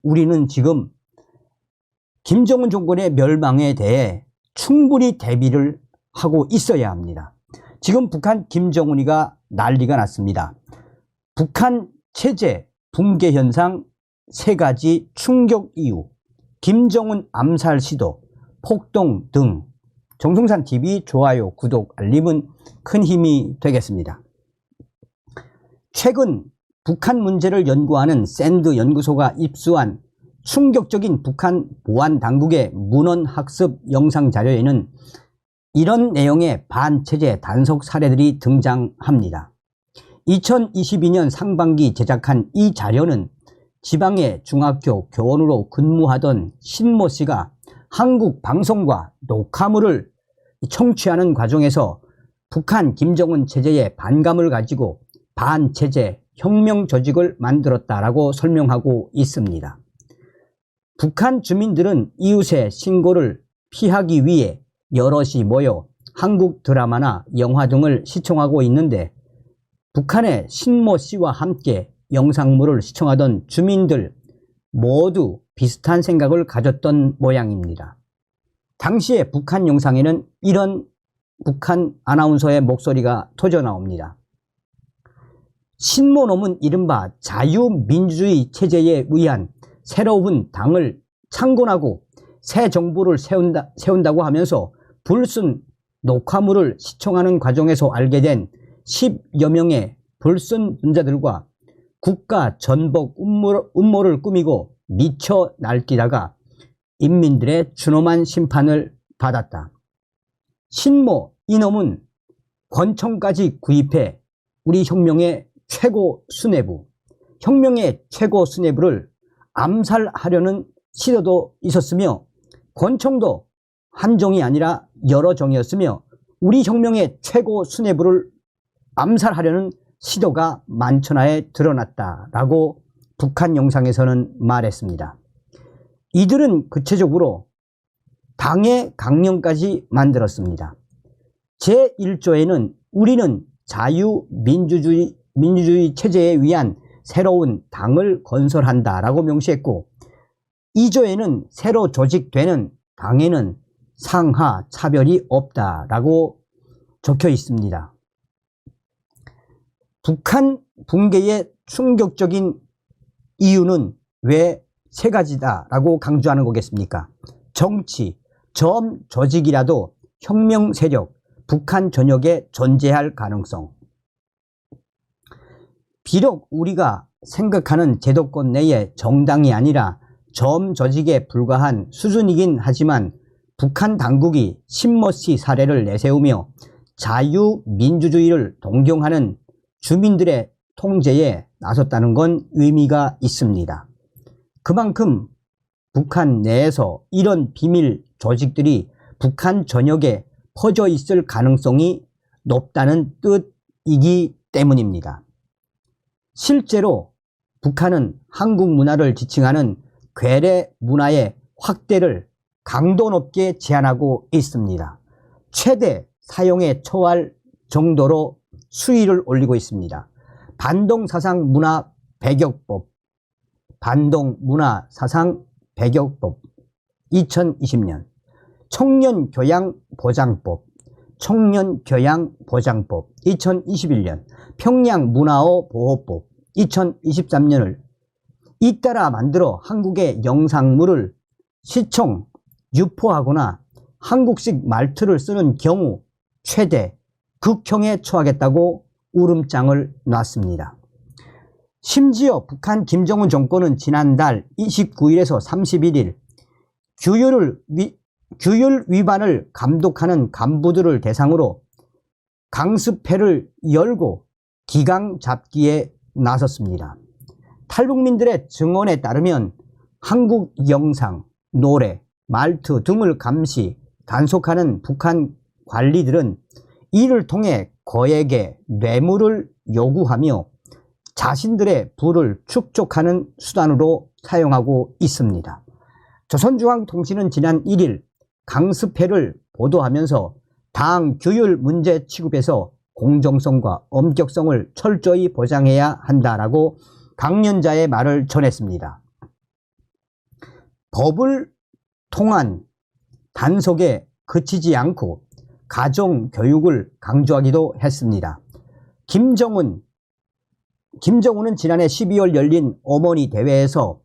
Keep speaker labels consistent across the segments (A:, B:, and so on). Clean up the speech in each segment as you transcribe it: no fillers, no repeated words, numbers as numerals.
A: 우리는 지금 김정은 정권의 멸망에 대해 충분히 대비를 하고 있어야 합니다. 지금 북한 김정은이가 난리가 났습니다. 북한 체제 붕괴 현상 3가지 충격 이유, 김정은 암살 시도, 폭동 등 정성산TV 좋아요, 구독, 알림은 큰 힘이 되겠습니다. 최근 북한 문제를 연구하는 샌드 연구소가 입수한 충격적인 북한 보안 당국의 문헌 학습 영상 자료에는 이런 내용의 반체제 단속 사례들이 등장합니다. 2022년 상반기 제작한 이 자료는 지방의 중학교 교원으로 근무하던 신모 씨가 한국 방송과 녹화물을 청취하는 과정에서 북한 김정은 체제에 반감을 가지고 반체제 혁명 조직을 만들었다라고 설명하고 있습니다. 북한 주민들은 이웃의 신고를 피하기 위해 여럿이 모여 한국 드라마나 영화 등을 시청하고 있는데 북한의 신모 씨와 함께 영상물을 시청하던 주민들 모두 비슷한 생각을 가졌던 모양입니다. 당시에 북한 영상에는 이런 북한 아나운서의 목소리가 터져나옵니다. 신모놈은 이른바 자유민주주의 체제에 의한 새로운 당을 창건하고 새 정부를 세운다고 하면서 불순 녹화물을 시청하는 과정에서 알게 된 10여 명의 불순분자들과 국가 전복 음모를 꾸미고 미쳐 날뛰다가 인민들의 준엄한 심판을 받았다. 신모 이놈은 권총까지 구입해 우리 혁명의 최고 수뇌부, 혁명의 최고 수뇌부를 암살하려는 시도도 있었으며 권총도 한 종이 아니라 여러 종이었으며 우리 혁명의 최고 수뇌부를 암살하려는 시도가 만천하에 드러났다라고 북한 영상에서는 말했습니다. 이들은 구체적으로 당의 강령까지 만들었습니다. 제1조에는 우리는 자유민주주의 체제에 의한 새로운 당을 건설한다라고 명시했고 2조에는 새로 조직되는 당에는 상하 차별이 없다라고 적혀 있습니다. 북한 붕괴의 충격적인 이유는 왜 3가지다라고 강조하는 거겠습니까? 정치, 조직이라도 혁명 세력, 북한 전역에 존재할 가능성. 비록 우리가 생각하는 제도권 내의 정당이 아니라 조직에 불과한 수준이긴 하지만 북한 당국이 신모 씨 사례를 내세우며 자유민주주의를 동경하는 주민들의 통제에 나섰다는 건 의미가 있습니다. 그만큼 북한 내에서 이런 비밀 조직들이 북한 전역에 퍼져 있을 가능성이 높다는 뜻이기 때문입니다. 실제로 북한은 한국 문화를 지칭하는 괴뢰 문화의 확대를 강도 높게 제한하고 있습니다. 최대 사용에 처할 정도로 수위를 올리고 있습니다. 반동사상 문화 배격법, 반동문화사상 배격법 2020년, 청년교양보장법, 청년교양보장법 2021년, 평양문화어보호법 2023년을 잇따라 만들어 한국의 영상물을 시청, 유포하거나 한국식 말투를 쓰는 경우 최대 극형에 처하겠다고 울음장을 놨습니다. 심지어 북한 김정은 정권은 지난달 29일에서 31일 규율 위반을 감독하는 간부들을 대상으로 강습회를 열고 기강 잡기에 나섰습니다. 탈북민들의 증언에 따르면 한국 영상, 노래, 말투 등을 감시, 단속하는 북한 관리들은 이를 통해 거액의 뇌물을 요구하며 자신들의 부를 축적하는 수단으로 사용하고 있습니다. 조선중앙통신은 지난 1일 강습회를 보도하면서 당 규율 문제 취급에서 공정성과 엄격성을 철저히 보장해야 한다라고 강연자의 말을 전했습니다. 법을 통한 단속에 그치지 않고 가정교육을 강조하기도 했습니다. 김정은은 지난해 12월 열린 어머니 대회에서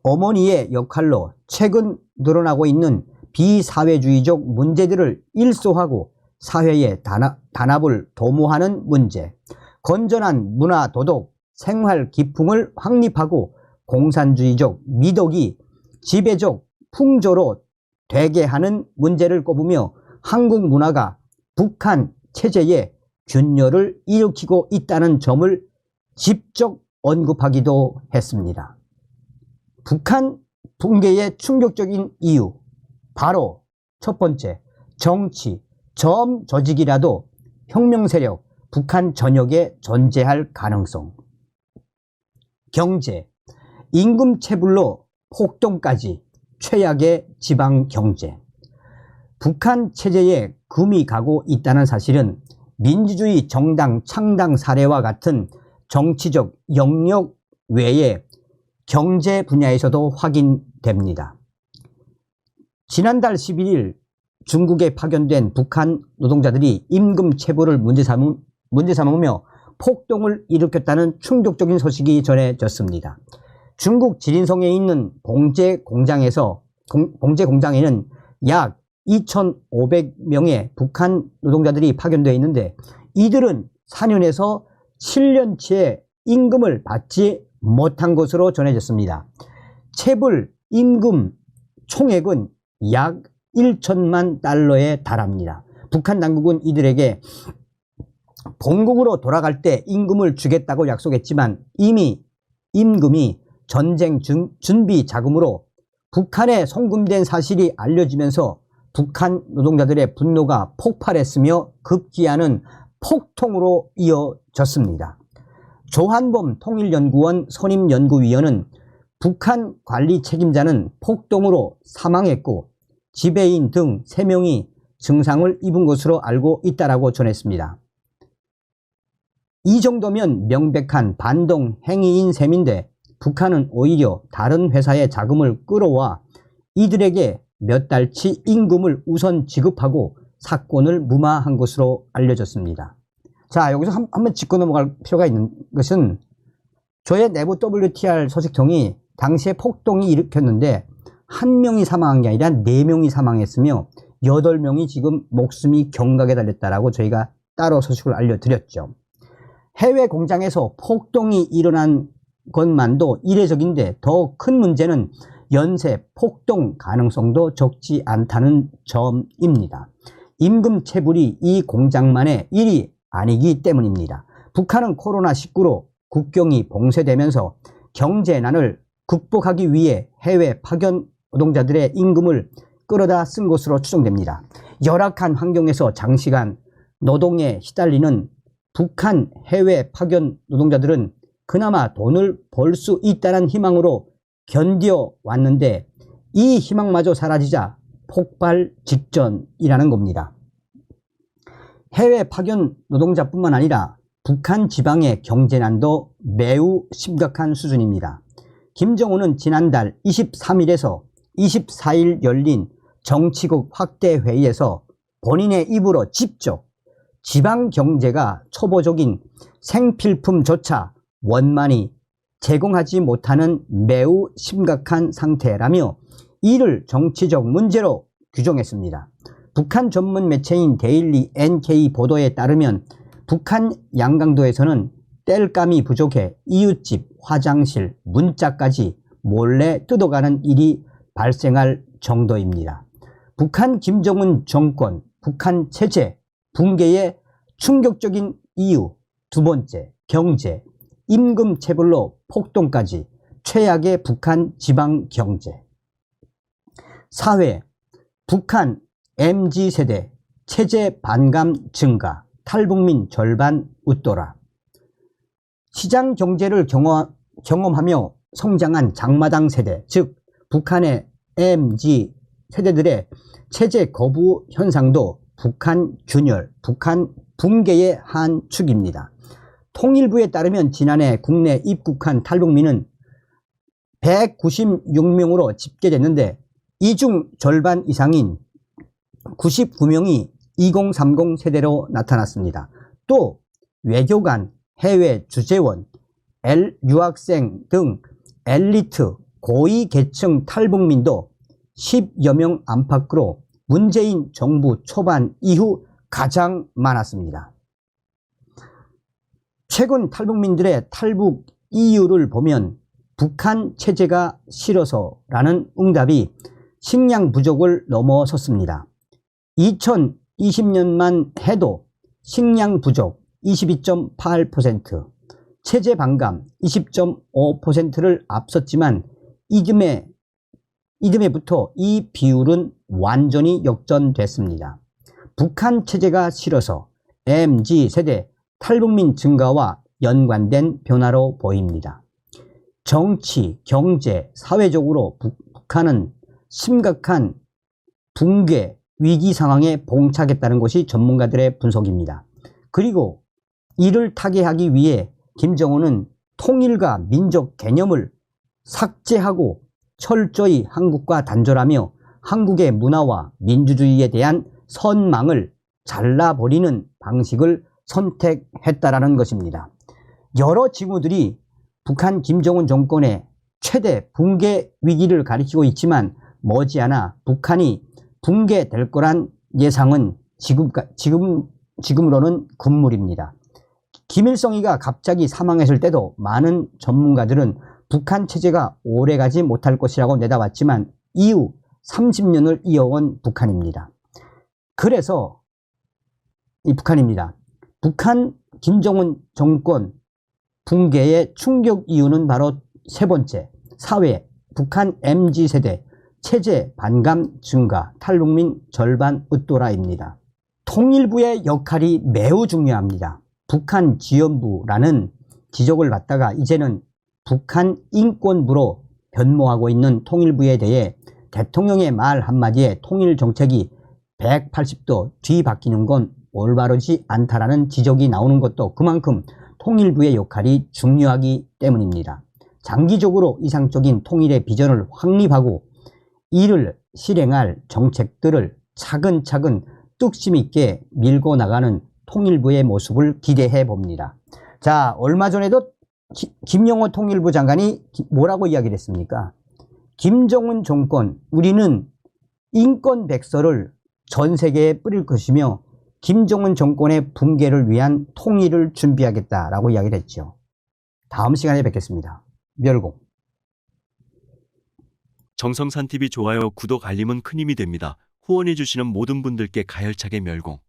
A: 어머니의 역할로 최근 늘어나고 있는 비사회주의적 문제들을 일소하고 사회의 단합을 도모하는 문제, 건전한 문화 도덕, 생활 기풍을 확립하고 공산주의적 미덕이 지배적 풍조로 되게 하는 문제를 꼽으며 한국 문화가 북한 체제에 균열을 일으키고 있다는 점을 직접 언급하기도 했습니다. 북한 붕괴의 충격적인 이유, 바로 첫 번째, 정치, 점조직이라도 혁명 세력, 북한 전역에 존재할 가능성. 경제, 임금 체불로 폭동까지 최악의 지방 경제. 북한 체제에 금이 가고 있다는 사실은 민주주의 정당 창당 사례와 같은 정치적 영역 외에 경제 분야에서도 확인됩니다. 지난달 11일 중국에 파견된 북한 노동자들이 임금 체불을 문제 삼으며 폭동을 일으켰다는 충격적인 소식이 전해졌습니다. 중국 지린성에 있는 봉제 공장에는 약 2,500명의 북한 노동자들이 파견되어 있는데 이들은 4년에서 7년치의 임금을 받지 못한 것으로 전해졌습니다. 체불 임금 총액은 약 1천만 달러에 달합니다. 북한 당국은 이들에게 본국으로 돌아갈 때 임금을 주겠다고 약속했지만 이미 임금이 전쟁 준비 자금으로 북한에 송금된 사실이 알려지면서 북한 노동자들의 분노가 폭발했으며 급기야는 폭동으로 이어졌습니다. 조한범 통일연구원 선임연구위원은 북한 관리 책임자는 폭동으로 사망했고 지배인 등 3명이 증상을 입은 것으로 알고 있다고 전했습니다. 이 정도면 명백한 반동 행위인 셈인데 북한은 오히려 다른 회사의 자금을 끌어와 이들에게 몇 달치 임금을 우선 지급하고 사건을 무마한 것으로 알려졌습니다. 자, 여기서 한번 짚고 넘어갈 필요가 있는 것은 조의 내부 WTR 소식통이 당시에 폭동이 일으켰는데 1명이 사망한 게 아니라 4명이 사망했으며 8명이 지금 목숨이 경각에 달렸다라고 저희가 따로 소식을 알려드렸죠. 해외 공장에서 폭동이 일어난 것만도 이례적인데 더 큰 문제는 연쇄 폭동 가능성도 적지 않다는 점입니다. 임금 체불이 이 공장만의 일이 아니기 때문입니다. 북한은 코로나19로 국경이 봉쇄되면서 경제난을 극복하기 위해 해외 파견 노동자들의 임금을 끌어다 쓴 것으로 추정됩니다. 열악한 환경에서 장시간 노동에 시달리는 북한 해외 파견 노동자들은 그나마 돈을 벌 수 있다는 희망으로 견뎌왔는데 이 희망마저 사라지자 폭발 직전이라는 겁니다. 해외 파견 노동자뿐만 아니라 북한 지방의 경제난도 매우 심각한 수준입니다. 김정은은 지난달 23일에서 24일 열린 정치국 확대 회의에서 본인의 입으로 직접 지방 경제가 초보적인 생필품조차 원만히 제공하지 못하는 매우 심각한 상태라며 이를 정치적 문제로 규정했습니다. 북한 전문 매체인 데일리 NK 보도에 따르면 북한 양강도에서는 땔감이 부족해 이웃집 화장실 문짝까지 몰래 뜯어가는 일이 발생할 정도입니다. 북한 김정은 정권, 북한 체제 붕괴의 충격적인 이유, 두 번째, 경제, 임금 체불로 폭동까지 최악의 북한 지방 경제. 사회, 북한 MZ세대 체제 반감 증가, 탈북민 절반 웃돌아. 시장 경제를 경험하며 성장한 장마당 세대, 즉 북한의 MZ 세대들의 체제 거부 현상도 북한 균열, 북한 붕괴의 한 축입니다. 통일부에 따르면 지난해 국내 입국한 탈북민은 196명으로 집계됐는데 이 중 절반 이상인 99명이 2030 세대로 나타났습니다. 또 외교관, 해외 주재원, 유학생 등 엘리트, 고위 계층 탈북민도 10여 명 안팎으로 문재인 정부 초반 이후 가장 많았습니다. 최근 탈북민들의 탈북 이유를 보면 북한 체제가 싫어서라는 응답이 식량 부족을 넘어섰습니다. 2020년만 해도 식량 부족 22.8%, 체제 반감 20.5%를 앞섰지만 이듬해부터 이 비율은 완전히 역전됐습니다. 북한 체제가 싫어서 MZ세대 탈북민 증가와 연관된 변화로 보입니다. 정치, 경제, 사회적으로 북한은 심각한 붕괴, 위기 상황에 봉착했다는 것이 전문가들의 분석입니다. 그리고 이를 타개하기 위해 김정은은 통일과 민족 개념을 삭제하고 철저히 한국과 단절하며 한국의 문화와 민주주의에 대한 선망을 잘라버리는 방식을 선택했다라는 것입니다. 여러 징후들이 북한 김정은 정권의 최대 붕괴 위기를 가리키고 있지만 머지않아 북한이 붕괴될 거란 예상은 지금으로는 금물입니다. 김일성이가 갑자기 사망했을 때도 많은 전문가들은 북한 체제가 오래가지 못할 것이라고 내다봤지만 이후 30년을 이어온 북한입니다. 그래서 북한 김정은 정권 붕괴의 충격 이유는 바로 세 번째, 사회, 북한 MZ세대, 체제 반감 증가, 탈북민 절반 으또라입니다. 통일부의 역할이 매우 중요합니다. 북한 지원부라는 지적을 받다가 이제는 북한 인권부로 변모하고 있는 통일부에 대해 대통령의 말 한마디에 통일 정책이 180도 뒤바뀌는 건 올바르지 않다라는 지적이 나오는 것도 그만큼 통일부의 역할이 중요하기 때문입니다. 장기적으로 이상적인 통일의 비전을 확립하고 이를 실행할 정책들을 차근차근 뚝심 있게 밀고 나가는 통일부의 모습을 기대해 봅니다. 자, 얼마 전에도 김영호 통일부 장관이 뭐라고 이야기를 했습니까? 김정은 정권, 우리는 인권 백서를 전 세계에 뿌릴 것이며 김정은 정권의 붕괴를 위한 통일을 준비하겠다라고 이야기를 했죠. 다음 시간에 뵙겠습니다. 멸공.
B: 정성산TV 좋아요, 구독, 알림은 큰 힘이 됩니다. 후원해주시는 모든 분들께 가열차게 멸공.